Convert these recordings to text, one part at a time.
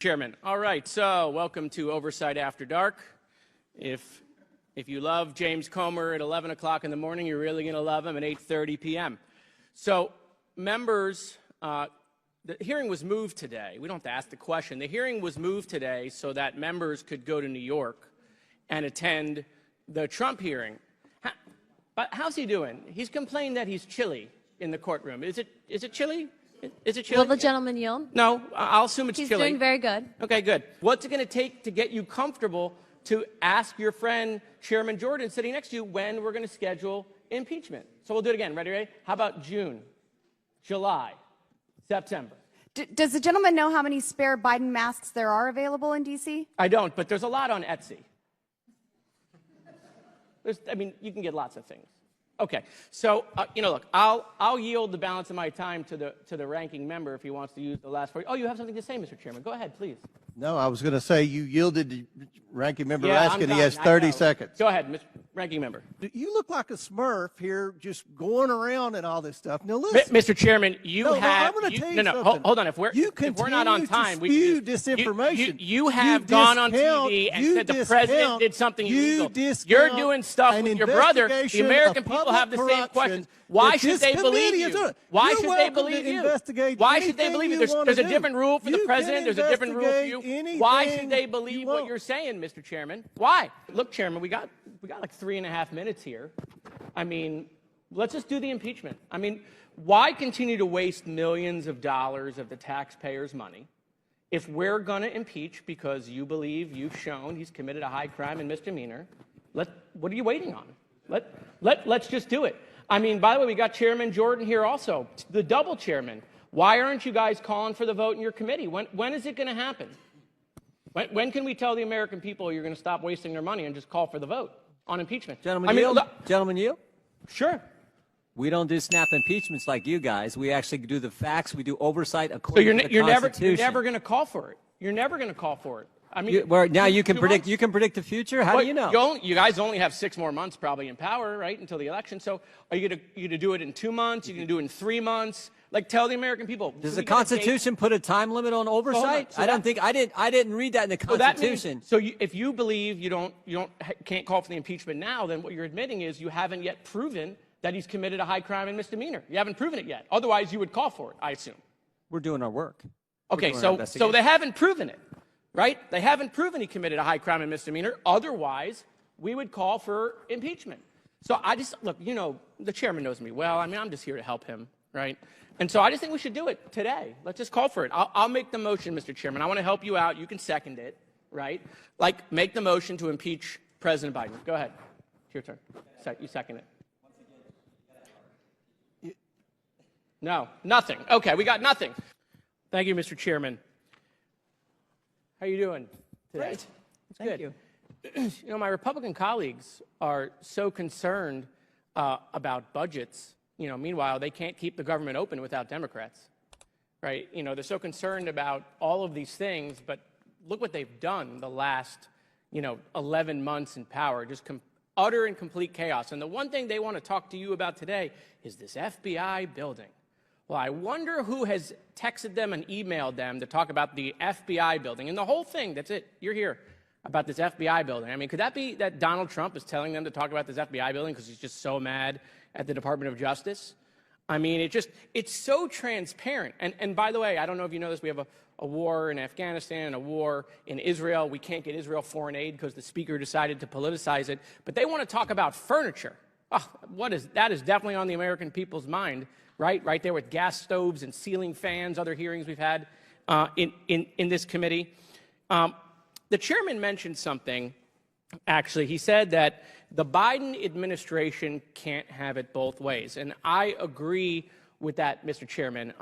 Chairman. All right, so welcome to Oversight After Dark. If you love James Comer at 11 o'clock in the morning, you're really going to love him at 8:30 p.m. So, members, the hearing was moved today. We don't have to ask the question. The hearing was moved today so that members could go to New York and attend the Trump hearing. But how's he doing? He's complained that he's chilly in the courtroom. Is it chilly? Is it chilly? Will the gentleman yield? No, I'll assume it's chilly. He's doing very good. Okay, good. What's it going to take to get you comfortable to ask your friend Chairman Jordan sitting next to you when we're going to schedule impeachment? So we'll do it again. Ready? How about June, July, September? Does the gentleman know how many spare Biden masks there are available in D.C.? I don't, but there's a lot on Etsy. You can get lots of things. Okay, so look, I'll yield the balance of my time to the ranking member if he wants to use the last 40. Oh, you have something to say, Mr. Chairman? Go ahead, please. No, I was going to say you yielded to ranking member Yeah, Raskin. I'm done. He has 30 seconds. Go ahead, Mr. Ranking Member. You look like a Smurf here, just going around and all this stuff. Now listen, Mr. Chairman, I'm going to tell you something. Hold on. If we're not on time, we can disinformation. You have gone on TV and said the president did something illegal. You're doing stuff with your brother. The American people have the same questions. Why should they believe you? Why should they believe you? Why should they believe you? There's a different rule for the president. There's a different rule for you. Why should they believe what you're saying, Mr. Chairman? Why? Look, Chairman, we got like 3.5 minutes here. Let's just do the impeachment. Why continue to waste millions of dollars of the taxpayers' money if we're going to impeach because you believe you've shown he's committed a high crime and misdemeanor? What are you waiting on? Let's just do it. By the way, we got Chairman Jordan here also, the double chairman. Why aren't you guys calling for the vote in your committee? When is it going to happen? When can we tell the American people you're going to stop wasting their money and just call for the vote on impeachment? Gentlemen, yield? Gentlemen, yield? Sure. We don't do snap impeachments like you guys. We actually do the facts. We do oversight according to the Constitution. You're never going to call for it. You're never going to call for it. Now you can predict. You can predict the future. How do you know? You guys only have 6 more months probably in power, right, until the election. So are you going to do it in 2 months? Are you going to do it in 3 months? Tell the American people. Does the Constitution put a time limit on oversight? I didn't read that in the Constitution. If you believe you can't call for the impeachment now, then what you're admitting is you haven't yet proven that he's committed a high crime and misdemeanor. You haven't proven it yet. Otherwise, you would call for it, I assume. We're doing our work. Okay, so they haven't proven it. Right? They haven't proven he committed a high crime and misdemeanor. Otherwise, we would call for impeachment. So look, the chairman knows me well. I'm just here to help him, right? And so I just think we should do it today. Let's just call for it. I'll make the motion, Mr. Chairman. I want to help you out. You can second it, right? Make the motion to impeach President Biden. Go ahead. It's your turn. You second it. No, nothing. Okay, we got nothing. Thank you, Mr. Chairman. How are you doing today? Great. Thank you. My Republican colleagues are so concerned about budgets. Meanwhile, they can't keep the government open without Democrats, right? They're so concerned about all of these things, but look what they've done the last, 11 months in power, just utter and complete chaos. And the one thing they want to talk to you about today is this FBI building. Well, I wonder who has texted them and emailed them to talk about the FBI building. And the whole thing, that's it. You're here about this FBI building. Could that be that Donald Trump is telling them to talk about this FBI building because he's just so mad at the Department of Justice? It's so transparent. And by the way, I don't know if you know this, we have a war in Afghanistan and a war in Israel. We can't get Israel foreign aid because the speaker decided to politicize it. But they want to talk about furniture. That is definitely on the American people's mind. Right there with gas stoves and ceiling fans, other hearings we've had in this committee. The chairman mentioned something, actually. He said that the Biden administration can't have it both ways. And I agree with that, Mr. Chairman,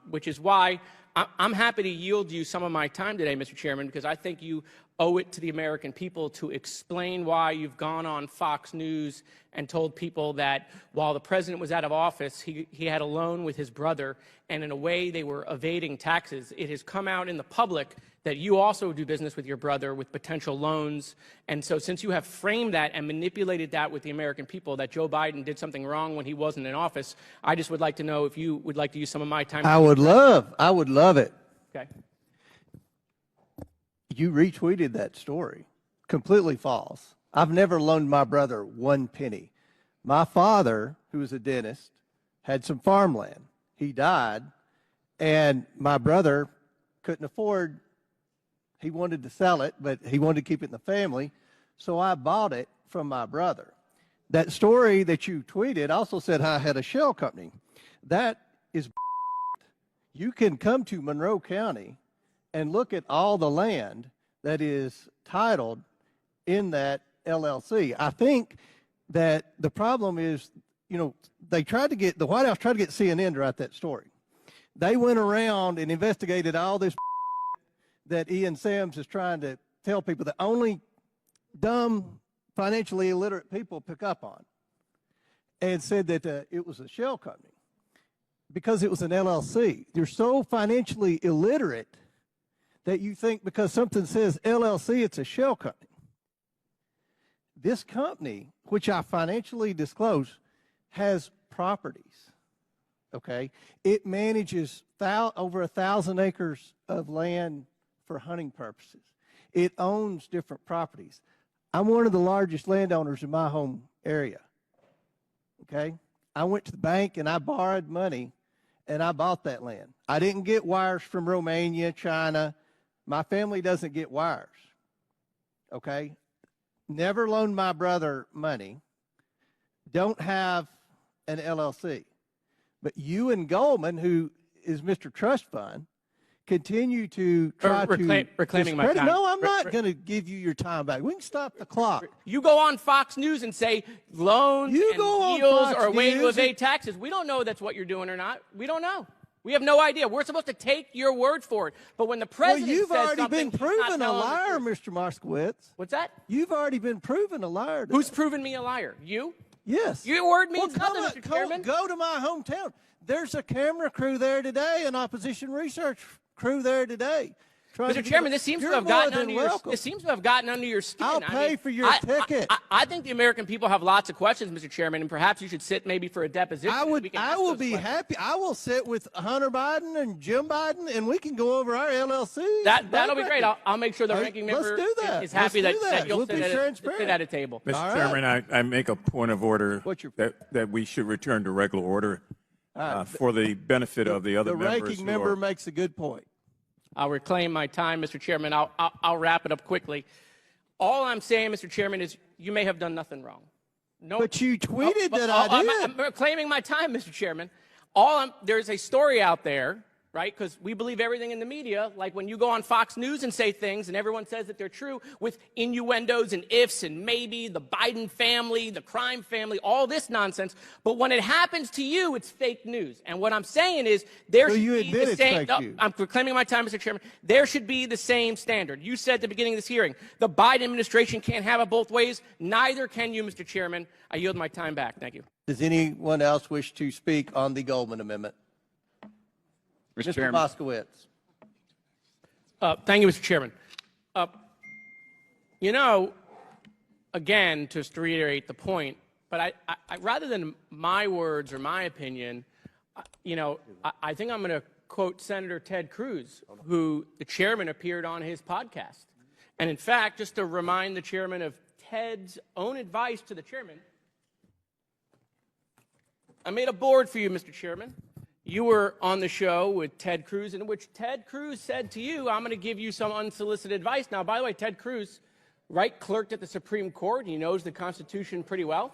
which is why I'm happy to yield you some of my time today, Mr. Chairman, because I think you owe it to the American people to explain why you've gone on Fox News and told people that while the president was out of office, he had a loan with his brother, and in a way they were evading taxes. It has come out in the public that you also do business with your brother with potential loans. And so since you have framed that and manipulated that with the American people, that Joe Biden did something wrong when he wasn't in office, I just would like to know if you would like to use some of my time. I would love it. Okay. You retweeted that story. Completely false. I've never loaned my brother 1 penny. My father, who was a dentist, had some farmland. He died, and my brother couldn't afford, he wanted to sell it, but he wanted to keep it in the family, so I bought it from my brother. That story that you tweeted also said I had a shell company. That is you can come to Monroe County and look at all the land that is titled in that LLC. I think that the problem is, they tried to get, the White House tried to get CNN to write that story. They went around and investigated all this that Ian Sams is trying to tell people that only dumb, financially illiterate people pick up on, and said that it was a shell company because it was an LLC. You're so financially illiterate that you think because something says LLC, it's a shell company. This company, which I financially disclose, has properties, okay? It manages over 1,000 acres of land for hunting purposes. It owns different properties. I'm one of the largest landowners in my home area, okay? I went to the bank and I borrowed money and I bought that land. I didn't get wires from Romania, China. My family doesn't get wires, okay? Never loaned my brother money. Don't have an LLC. But you and Goldman, who is Mr. Trust Fund, continue to try to reclaiming my discredit. time. No, I'm not going to give you your time back. We can stop the clock. You go on Fox News and say loans You and go on deals Fox are a way to News evade taxes. We don't know that's what you're doing or not. We don't know. We have no idea. We're supposed to take your word for it. But when the president Well, you've says already something, been proven a he's not liar, telling the Mr. Moskowitz. What's that? You've already been proven a liar. today. Who's proven me a liar? You? Yes. Your word means Well, nothing, Mr. Chairman. Go to my hometown. There's a camera crew there today, an opposition research crew there today. Mr. Chairman, this seems to have gotten under your skin. I'll pay for your ticket. I think the American people have lots of questions, Mr. Chairman, and perhaps you should sit maybe for a deposition. I will be questions. happy. I will sit with Hunter Biden and Jim Biden, and we can go over our LLC. That'll be great. I'll make sure the ranking member is happy that you'll sit at a table. Mr. Chairman, I make a point of order What's your- that we should return to regular order for the benefit of the other members. The ranking member makes a good point. I'll reclaim my time, Mr. Chairman. I'll wrap it up quickly. All I'm saying, Mr. Chairman, is you may have done nothing wrong. No, But you tweeted that I did. I'm reclaiming my time, Mr. Chairman. There's a story out there, right? Because we believe everything in the media, like when you go on Fox News and say things and everyone says that they're true with innuendos and ifs and maybe, the Biden family, the crime family, all this nonsense. But when it happens to you, it's fake news. And what I'm saying is there should be the same. I'm reclaiming my time, Mr. Chairman. There should be the same standard. You said at the beginning of this hearing, the Biden administration can't have it both ways. Neither can you, Mr. Chairman. I yield my time back. Thank you. Does anyone else wish to speak on the Goldman Amendment? Mr. Moskowitz. Thank you, Mr. Chairman. Again, just to reiterate the point, but I rather than my words or my opinion, I think I'm going to quote Senator Ted Cruz, who the chairman appeared on his podcast. And in fact, just to remind the chairman of Ted's own advice to the chairman, I made a board for you, Mr. Chairman. You were on the show with Ted Cruz, in which Ted Cruz said to you, I'm going to give you some unsolicited advice. Now, by the way, Ted Cruz, right, clerked at the Supreme Court. He knows the Constitution pretty well.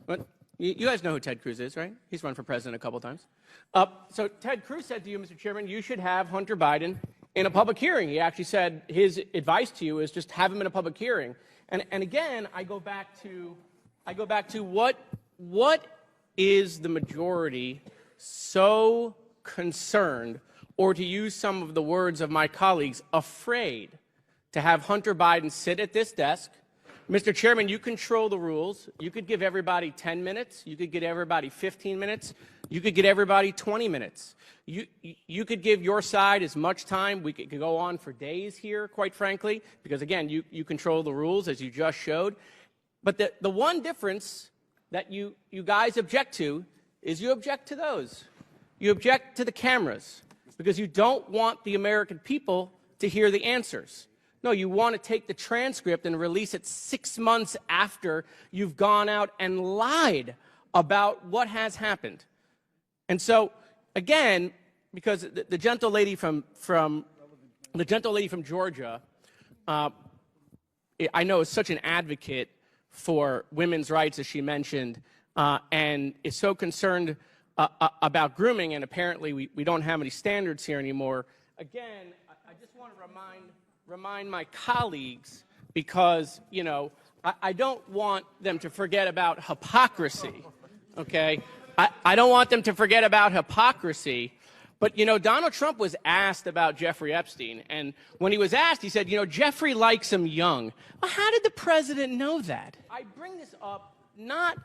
But you guys know who Ted Cruz is, right? He's run for president a couple times. So Ted Cruz said to you, Mr. Chairman, you should have Hunter Biden in a public hearing. He actually said his advice to you is just have him in a public hearing. And again, I go back to what is the majority so concerned, or to use some of the words of my colleagues, afraid to have Hunter Biden sit at this desk? Mr. Chairman, you control the rules. You could give everybody 10 minutes. You could give everybody 15 minutes. You could give everybody 20 minutes. You could give your side as much time. We could go on for days here, quite frankly, because, again, you control the rules, as you just showed. But the one difference that you guys object to is you object to those. You object to the cameras because you don't want the American people to hear the answers. No, you want to take the transcript and release it 6 months after you've gone out and lied about what has happened. And so, again, because the gentle lady from Georgia, I know is such an advocate for women's rights, as she mentioned, and is so concerned about grooming, and apparently we don't have any standards here anymore. Again, I just want to remind my colleagues, because, you know, I don't want them to forget about hypocrisy, okay? I don't want them to forget about hypocrisy. But, you know, Donald Trump was asked about Jeffrey Epstein, and when he was asked, he said, you know, Jeffrey likes him young. Well, how did the president know that? I bring this up not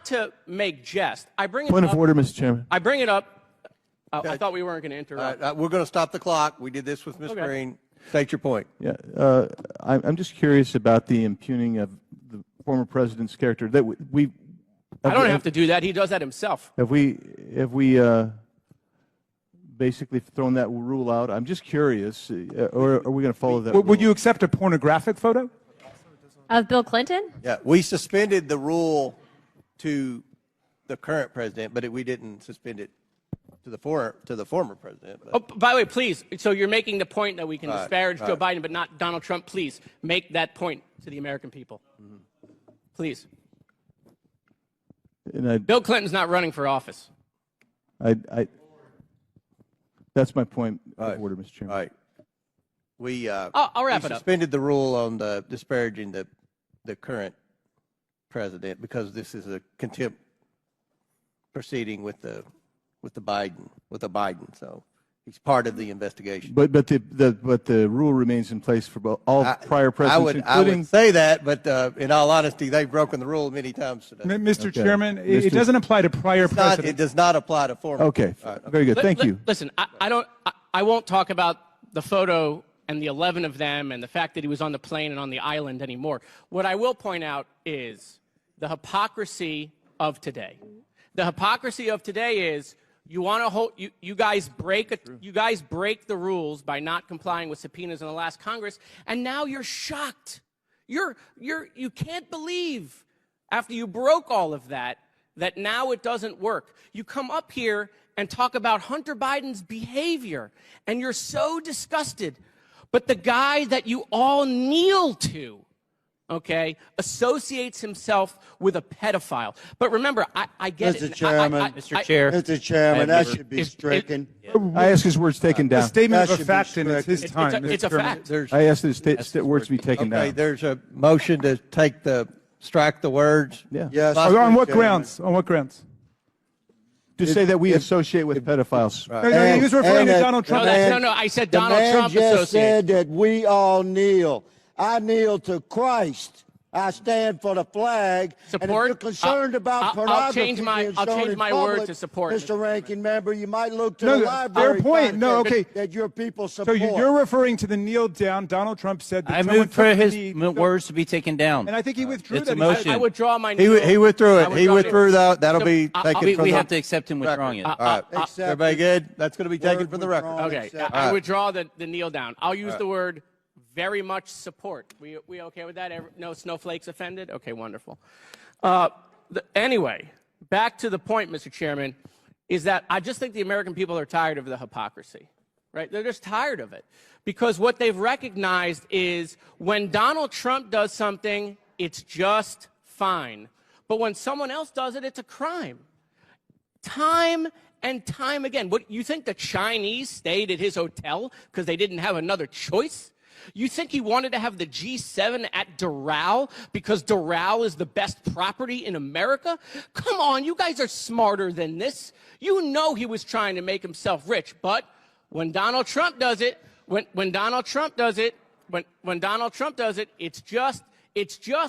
to make jest. I bring it Point up, of order, Mr. Chairman. I bring it up. I thought we weren't going to interrupt. We're going to stop the clock. We did this with Ms. Okay. Green. State your point. Yeah, I'm just curious about the impugning of the former president's character. That we I don't have to do that. He does that himself. Have we basically thrown that rule out? I'm just curious, or are we going to follow that? Would you accept a pornographic photo? Of Bill Clinton? Yeah, we suspended the rule to the current president, but we didn't suspend it to the former president. But. Oh, by the way, please, so you're making the point that we can disparage Joe right. Biden, but not Donald Trump. Please make that point to the American people. Mm-hmm. Please. And Bill Clinton's not running for office. That's my point Right. of order, Mr. Chairman. All right. I'll wrap it up. Suspended the rule on the disparaging the current president because this is a contempt proceeding with the Biden. So he's part of the investigation. But the rule remains in place for all prior presidents, I including. would say that, but in all honesty, they've broken the rule many times today. Mr. Okay. Chairman, it doesn't apply to prior It presidents. does not apply to former. Okay, All right, very good. Thank you. Listen, I won't talk about the photo and the 11 of them and the fact that he was on the plane and on the island anymore. What I will point out is the hypocrisy of today. The hypocrisy of today is you want to hold you guys break the rules by not complying with subpoenas in the last Congress, and now you're shocked. You can't believe after you broke all of that now it doesn't work. You come up here and talk about Hunter Biden's behavior, and you're so disgusted. But the guy that you all kneel to, okay, associates himself with a pedophile. But remember, I get Mr. it. Chairman, Mr. Chair. Mr. Chairman, that should be stricken. I ask his words taken The down. statement That of a should be fact, and it's his stricken. time. It's Mr. a Chairman. fact. There's, I ask his words to be taken okay, down. there's a motion to strike the words. Yeah. Yes. On what Mr. grounds? On what grounds? To say that we associate with pedophiles. No, he was referring to Donald Trump. No, I said Donald the man Trump just associates. said that we all kneel. I kneel to Christ. I stand for the flag. And if Support? you're concerned about I'll pornography change my- being I'll shown change in my word public, to support, Mr. Mr. Ranking Member, you might look to No, the fair library. point. No, content okay. That your people So support. you're referring to the kneel down. Donald Trump said that I someone moved for took the his knee. words to be taken down. And I think he withdrew It's that. a He- motion. I withdraw my He withdrew it. He withdrew that. That'll be taken We from the have to accept him withdrawing it. All right. Accept Everybody it. good? That's going to be taken Word from the record. withdrawn. Okay, Accept. I withdraw the kneel down. I'll use the word very much support. We okay with that? No snowflakes offended? Okay, wonderful. Anyway, back to the point, Mr. Chairman, is that I just think the American people are tired of the hypocrisy, right? They're just tired of it. Because what they've recognized is when Donald Trump does something, it's just fine. But when someone else does it, it's a crime. Time and time again. What, you think the Chinese stayed at his hotel because they didn't have another choice? You think he wanted to have the G7 at Doral because Doral is the best property in America? Come on, you guys are smarter than this. You know he was trying to make himself rich, but when Donald Trump does it, when Donald Trump does it, it's just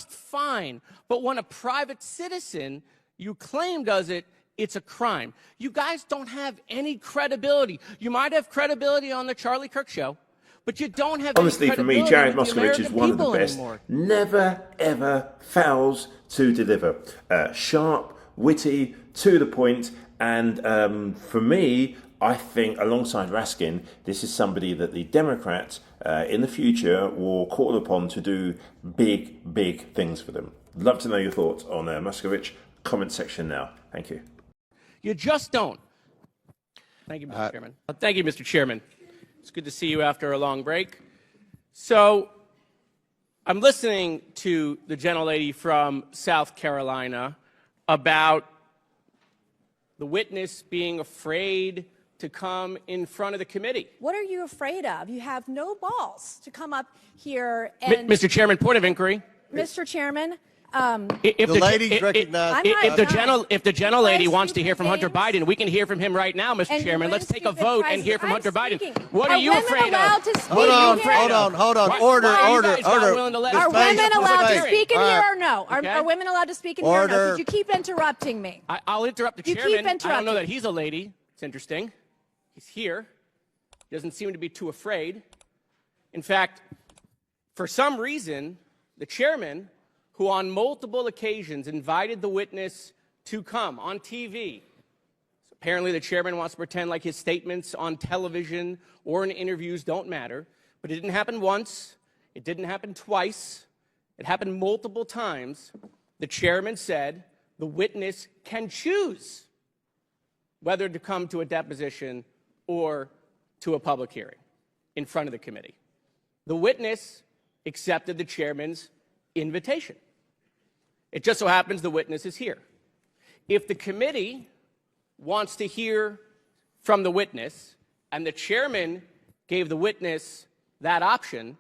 fine. But when a private citizen you claim does it, it's a crime. You guys don't have any credibility. You might have credibility on the Charlie Kirk show, but you don't have Honestly, any for me, credibility Jared with the Moskowitz is American one of the people best. anymore. Never, ever fails to deliver. Sharp, witty, to the point, and for me, I think, alongside Raskin, this is somebody that the Democrats in the future will call upon to do big, big things for them. Love to know your thoughts on Moskowitz. Comment section now. Thank you. You just don't. Thank you, Mr. Chairman. Thank you, Mr. Chairman. It's good to see you after a long break. So I'm listening to the gentlelady from South Carolina about the witness being afraid to come in front of the committee. What are you afraid of? You have no balls to come up here and... Mr. Chairman, point of inquiry. Mr. Chairman, If the ladies recognize. if the gentlelady wants to hear from Hunter Biden, we can hear from him right now, Mr. Chairman. Let's take a vote and hear from Hunter Biden. What are you afraid of? Hold on. Order. Are women allowed to speak in here or no? Are women allowed to speak in here or no? Because you keep interrupting me. I'll interrupt the You chairman. keep interrupting. I don't know that he's a lady. It's interesting. He's here. He doesn't seem to be too afraid. In fact, for some reason, the chairman, who on multiple occasions invited the witness to come on TV. So apparently the chairman wants to pretend like his statements on television or in interviews don't matter. But it didn't happen once. It didn't happen twice. It happened multiple times. The chairman said the witness can choose whether to come to a deposition or to a public hearing in front of the committee. The witness accepted the chairman's invitation. It just so happens the witness is here. If the committee wants to hear from the witness and the chairman gave the witness that option,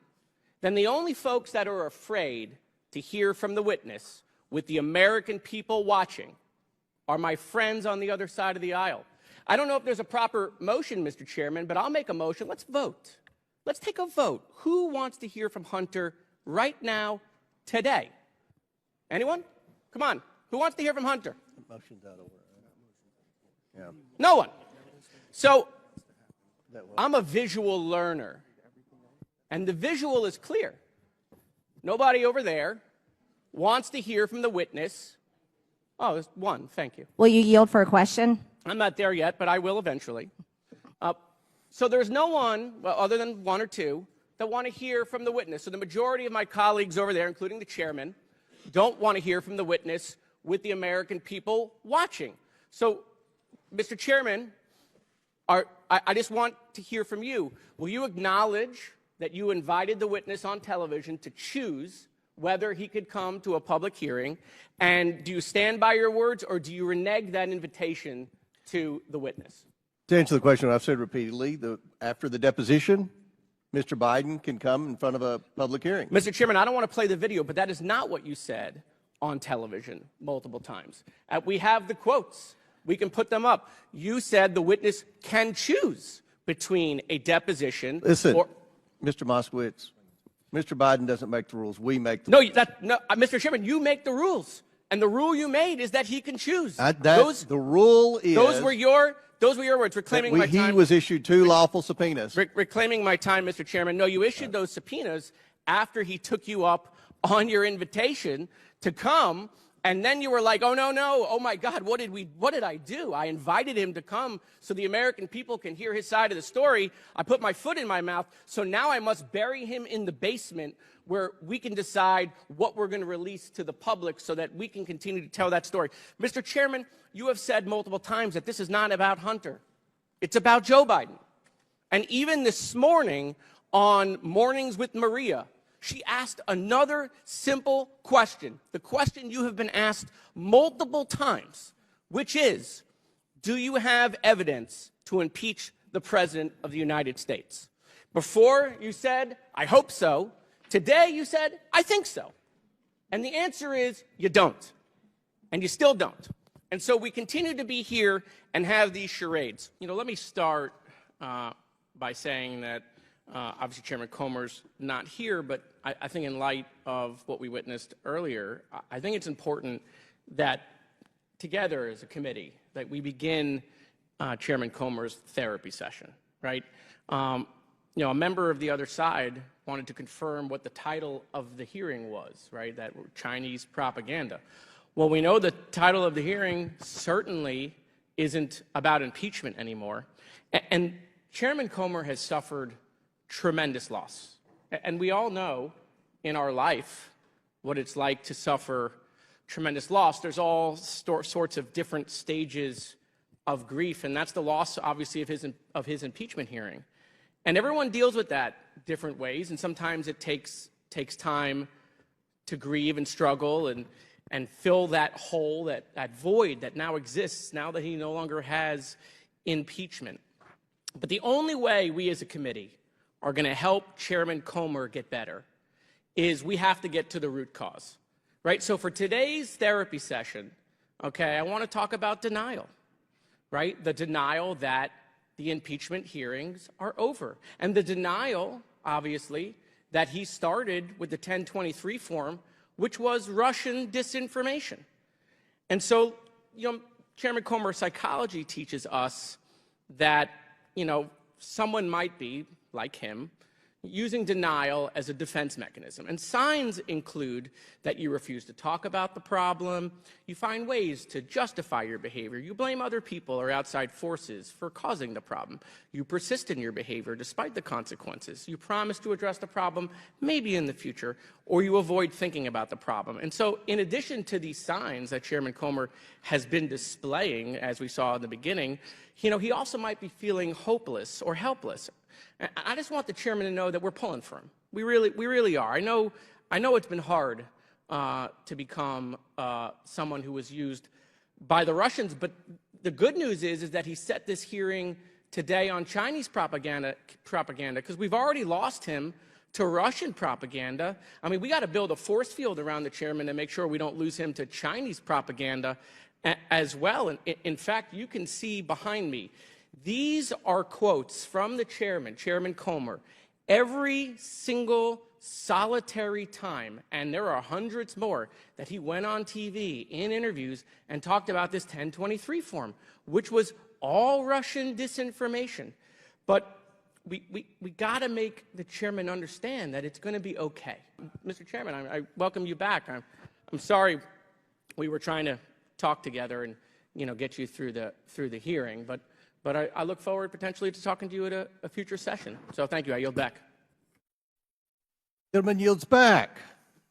then the only folks that are afraid to hear from the witness with the American people watching are my friends on the other side of the aisle. I don't know if there's a proper motion, Mr. Chairman, but I'll make a motion. Let's vote. Let's take a vote. Who wants to hear from Hunter right now, today? Anyone? Come on. Who wants to hear from Hunter? Motion's out of order. Yeah. No one. So I'm a visual learner, and the visual is clear. Nobody over there wants to hear from the witness. Oh, there's one. Thank you. Will you yield for a question? I'm not there yet, but I will eventually. So there's no one, well, other than one or two, that want to hear from the witness. So the majority of my colleagues over there, including the chairman, don't want to hear from the witness with the American people watching. So, Mr. Chairman, I just want to hear from you. Will you acknowledge that you invited the witness on television to choose whether he could come to a public hearing? And do you stand by your words, or do you renege that invitation to the witness? To answer the question, I've said repeatedly, after the deposition, Mr. Biden can come in front of a public hearing. Mr. Chairman, I don't want to play the video, but that is not what you said on television multiple times. We have the quotes. We can put them up. You said the witness can choose between a deposition. Listen, Mr. Moskowitz, Mr. Biden doesn't make the rules. We make the rules. No, Mr. Chairman, you make the rules. And the rule you made is that he can choose. The rule is... Those were your words, reclaiming my time. He was issued 2 lawful subpoenas. Reclaiming my time, Mr. Chairman. No, you issued those subpoenas after he took you up on your invitation to come, and then you were like, oh, no, oh, my God, what did I do? I invited him to come so the American people can hear his side of the story. I put my foot in my mouth, so now I must bury him in the basement where we can decide what we're going to release to the public so that we can continue to tell that story. Mr. Chairman, you have said multiple times that this is not about Hunter. It's about Joe Biden. And even this morning on Mornings with Maria, she asked another simple question, the question you have been asked multiple times, which is, do you have evidence to impeach the President of the United States? Before you said, I hope so. Today you said, I think so. And the answer is, you don't. And you still don't. And so we continue to be here and have these charades. You know, let me start by saying that obviously Chairman Comer's not here, but I think in light of what we witnessed earlier, I think it's important that together as a committee that we begin Chairman Comer's therapy session, right? You know, a member of the other side wanted to confirm what the title of the hearing was, right? That Chinese propaganda. Well, we know the title of the hearing certainly isn't about impeachment anymore. And Chairman Comer has suffered tremendous loss. And we all know in our life what it's like to suffer tremendous loss. There's all sorts of different stages of grief, and that's the loss, obviously, of his impeachment hearing. And everyone deals with that different ways, and sometimes it takes time to grieve and struggle and fill that hole, that void that now exists now that he no longer has impeachment. But the only way we as a committee are going to help Chairman Comer get better is we have to get to the root cause, right? So for today's therapy session, okay, I want to talk about denial, right? The denial that the impeachment hearings are over. And the denial, obviously, that he started with the 1023 form, which was Russian disinformation. And so, Chairman Comer, psychology teaches us that, someone might be, like him, using denial as a defense mechanism. And signs include that you refuse to talk about the problem, you find ways to justify your behavior, you blame other people or outside forces for causing the problem, you persist in your behavior despite the consequences, you promise to address the problem maybe in the future, or you avoid thinking about the problem. And so in addition to these signs that Chairman Comer has been displaying, as we saw in the beginning, he also might be feeling hopeless or helpless. I just want the chairman to know that we're pulling for him. We really are. I know it's been hard to become someone who was used by the Russians, but the good news is that he set this hearing today on Chinese propaganda because we've already lost him to Russian propaganda. I mean, we got to build a force field around the chairman and make sure we don't lose him to Chinese propaganda as well. And in fact, you can see behind me, these are quotes from the chairman, Chairman Comer, every single solitary time, and there are hundreds more, that he went on TV in interviews and talked about this 1023 form, which was all Russian disinformation. But we got to make the chairman understand that it's going to be okay. Mr. Chairman, I welcome you back. I'm sorry we were trying to talk together and get you through the hearing, but I look forward potentially to talking to you at a future session. So thank you. I yield back. Gentleman yields back.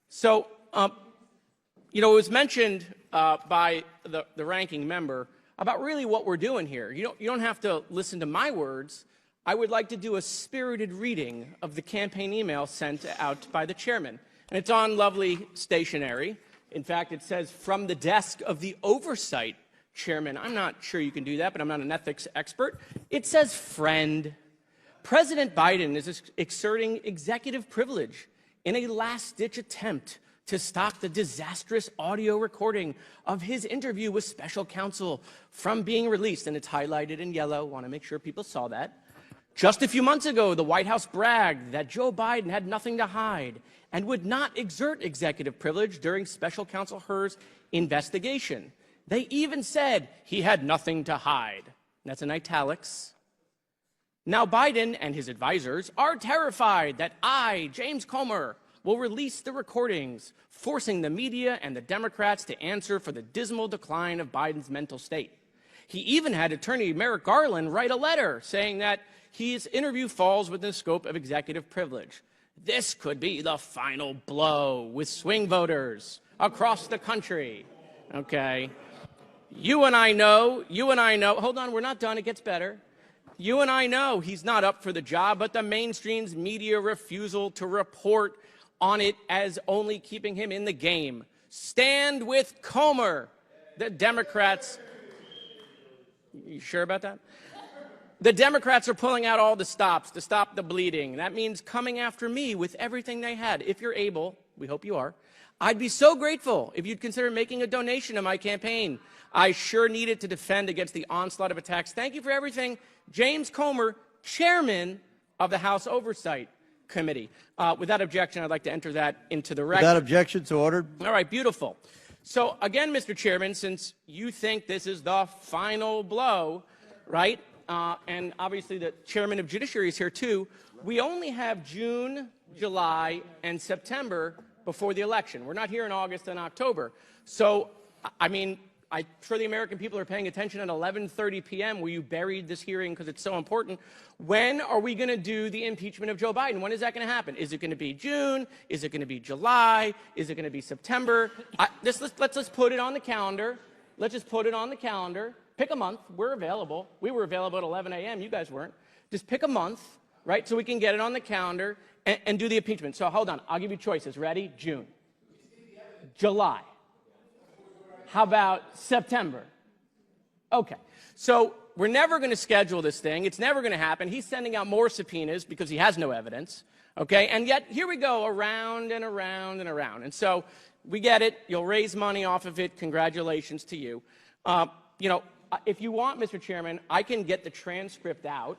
So, it was mentioned by the ranking member about really what we're doing here. You don't have to listen to my words. I would like to do a spirited reading of the campaign email sent out by the chairman. And it's on lovely stationery. In fact, it says, "From the desk of the oversight chairman." I'm not sure you can do that, but I'm not an ethics expert. It says, "Friend, President Biden is exerting executive privilege in a last-ditch attempt to stop the disastrous audio recording of his interview with special counsel from being released." And it's highlighted in yellow. Want to make sure people saw that. "Just a few months ago, the White House bragged that Joe Biden had nothing to hide and would not exert executive privilege during special counsel Hur's investigation. They even said he had nothing to hide." That's in italics. "Now Biden and his advisors are terrified that I, James Comer, will release the recordings, forcing the media and the Democrats to answer for the dismal decline of Biden's mental state. He even had attorney Merrick Garland write a letter saying that his interview falls within the scope of executive privilege. This could be the final blow with swing voters across the country." Okay. You and I know, hold on, we're not done, it gets better. You and I know he's not up for the job, but the mainstream's media refusal to report on it as only keeping him in the game. Stand with Comer. The Democrats, you sure about that? The Democrats are pulling out all the stops to stop the bleeding. That means coming after me with everything they had. If you're able, we hope you are, I'd be so grateful if you'd consider making a donation to my campaign. I sure need it to defend against the onslaught of attacks. Thank you for everything. James Comer, chairman of the House Oversight Committee. Without objection, I'd like to enter that into the record. Without objection, so ordered. All right, beautiful. So again, Mr. Chairman, since you think this is the final blow, right, and obviously the chairman of Judiciary is here too, we only have June, July, and September before the election. We're not here in August and October. So, I mean, I'm sure the American people are paying attention at 11:30 p.m. where you buried this hearing because it's so important. When are we going to do the impeachment of Joe Biden? When is that going to happen? Is it going to be June? Is it going to be July? Is it going to be September? Let's just put it on the calendar. Let's just put it on the calendar. Pick a month. We're available. We were available at 11 a.m. You guys weren't. Just pick a month, right, so we can get it on the calendar and do the impeachment. So hold on. I'll give you choices. Ready? June. July. How about September? Okay. So we're never going to schedule this thing. It's never going to happen. He's sending out more subpoenas because he has no evidence. Okay? And yet here we go around and around and around. And so we get it. You'll raise money off of it. Congratulations to you. If you want, Mr. Chairman, I can get the transcript out.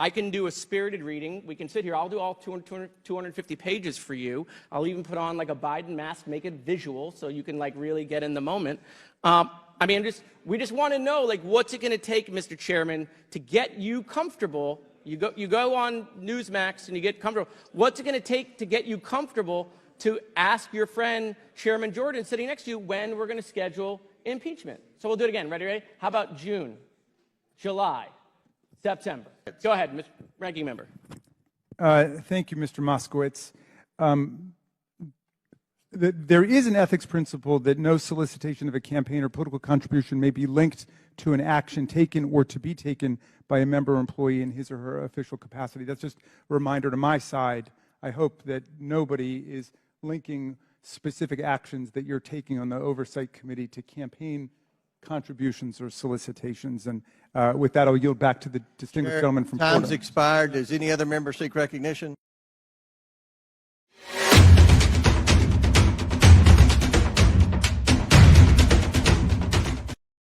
I can do a spirited reading. We can sit here. I'll do all 250 pages for you. I'll even put on like a Biden mask, make it visual so you can like really get in the moment. We just want to know, like, what's it going to take, Mr. Chairman, to get you comfortable? You go on Newsmax and you get comfortable. What's it going to take to get you comfortable to ask your friend Chairman Jordan sitting next to you when we're going to schedule impeachment? So we'll do it again. Ready? How about June, July, September? Go ahead, Mr. Ranking Member. Thank you, Mr. Moskowitz. There is an ethics principle that no solicitation of a campaign or political contribution may be linked to an action taken or to be taken by a member or employee in his or her official capacity. That's just a reminder to my side. I hope that nobody is linking specific actions that you're taking on the Oversight Committee to campaign contributions or solicitations. And with that, I'll yield back to the distinguished gentleman from Florida. Time's expired. Does any other member seek recognition?